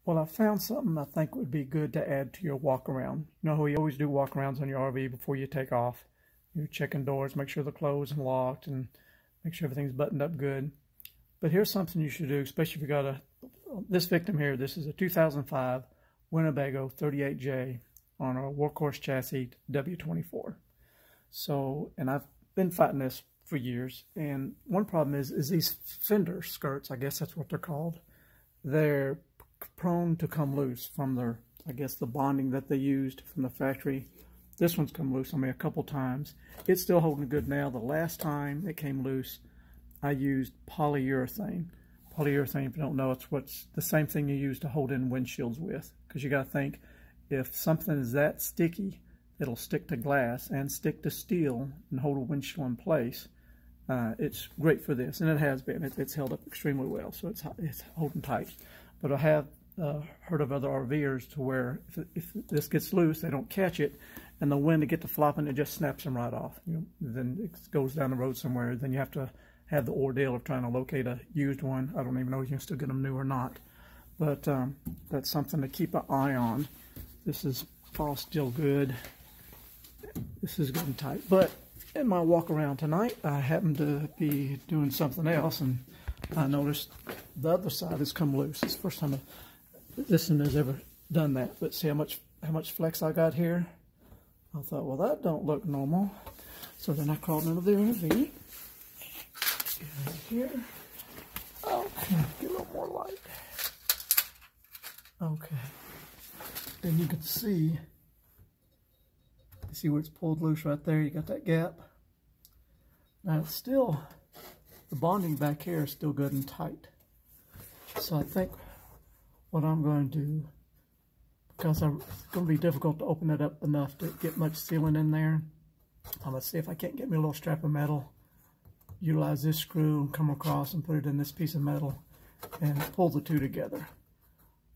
Well, I found something I think would be good to add to your walk around. You know how you always do walk arounds on your RV before you take off. You're checking doors, make sure they're closed and locked, and make sure everything's buttoned up good. But here's something you should do, especially if you got this victim here. This is a 2005 Winnebago 38J on a Workhorse chassis W24. So, and I've been fighting this for years. And one problem is these fender skirts, I guess that's what they're called. They're prone to come loose from their, I guess, the bonding that they used from the factory. This one's come loose on me a couple times. It's still holding good now. The last time it came loose, I used polyurethane. Polyurethane, if you don't know, it's what's the same thing you use to hold in windshields with. Because you got to think, if something is that sticky, it'll stick to glass and stick to steel and hold a windshield in place. It's great for this, and it has been. It's held up extremely well, so it's holding tight. But I have heard of other RVers to where if this gets loose, they don't catch it, and the wind to get to flopping, it just snaps them right off. You know, then it goes down the road somewhere. Then you have to have the ordeal of trying to locate a used one. I don't even know if you can still get them new or not. But that's something to keep an eye on. This is all still good. This is good and tight. But in my walk around tonight, I happened to be doing something else, and I noticed the other side has come loose. It's the first time this one has ever done that. But see how much flex I got here? I thought, well, that don't look normal. So then I crawled into the RV. Get out of here. Okay, get a little more light. Okay. Then you can see where it's pulled loose right there. You got that gap. Now it's still, the bonding back here is still good and tight. So I think what I'm going to do, because it's going to be difficult to open it up enough to get much sealing in there, I'm going to see if I can't get me a little strap of metal, utilize this screw and come across and put it in this piece of metal and pull the two together.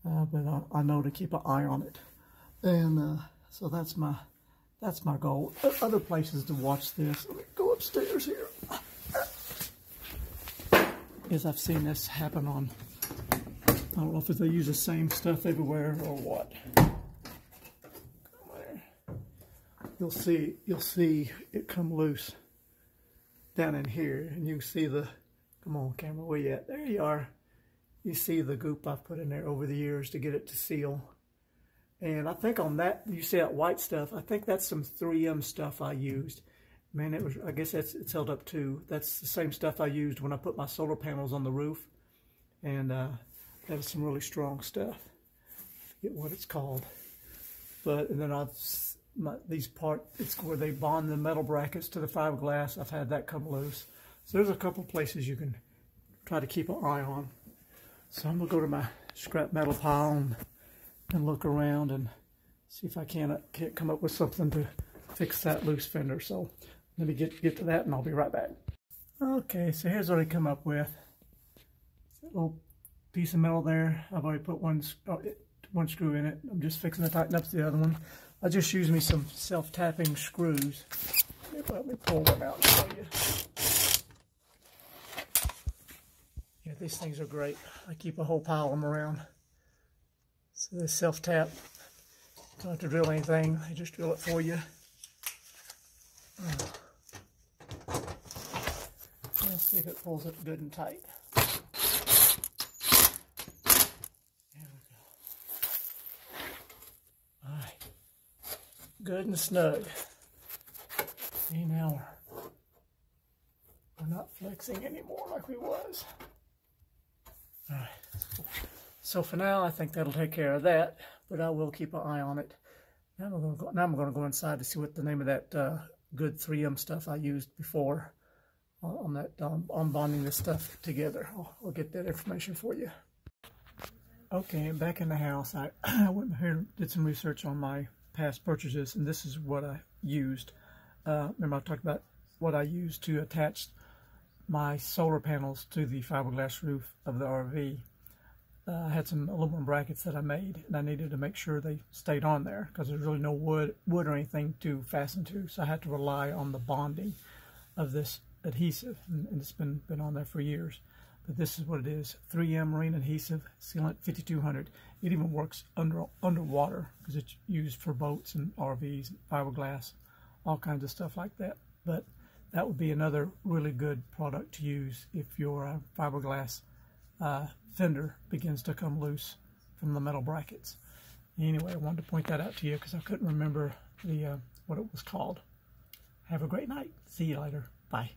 But I know to keep an eye on it. And so that's my goal. Other places to watch this. Let me go upstairs here. Is I've seen this happen on, I don't know if they use the same stuff everywhere or what. You'll see it come loose down in here, and you see the, come on camera, where you at? There you are. You see the goop I've put in there over the years to get it to seal. And I think on that, you see that white stuff, I think that's some 3M stuff I used. Man, it was, I guess it's held up too. That's the same stuff I used when I put my solar panels on the roof. And that was some really strong stuff. I forget what it's called. But, and then it's where they bond the metal brackets to the fiberglass. I've had that come loose. So there's a couple places you can try to keep an eye on. So I'm gonna go to my scrap metal pile and look around and see if I can't come up with something to fix that loose fender. So let me get to that, and I'll be right back. Okay, so here's what I come up with. That little piece of metal there. I've already put one screw in it. I'm just fixing to tighten up the other one. I just use me some self-tapping screws. Let me pull one out and show you. Yeah, these things are great. I keep a whole pile of them around. So they self-tap. Don't have to drill anything. They just drill it for you. Let's see if it pulls it good and tight. There we go. All right. Good and snug. See, now we're not flexing anymore like we was. All right. So for now, I think that'll take care of that, but I will keep an eye on it. Now I'm going to go inside to see what the name of that good 3M stuff I used before on bonding this stuff together. I'll get that information for you. Okay, back in the house, I went here and did some research on my past purchases, and this is what I used. Remember I talked about what I used to attach my solar panels to the fiberglass roof of the RV. I had some aluminum brackets that I made, and I needed to make sure they stayed on there because there's really no wood or anything to fasten to, so I had to rely on the bonding of this adhesive, and it's been on there for years. But this is what it is: 3M marine adhesive sealant 5200. It even works underwater because it's used for boats and RVs, fiberglass, all kinds of stuff like that. But that would be another really good product to use if your fiberglass fender begins to come loose from the metal brackets. Anyway, I wanted to point that out to you because I couldn't remember what it was called. Have a great night. See you later. Bye.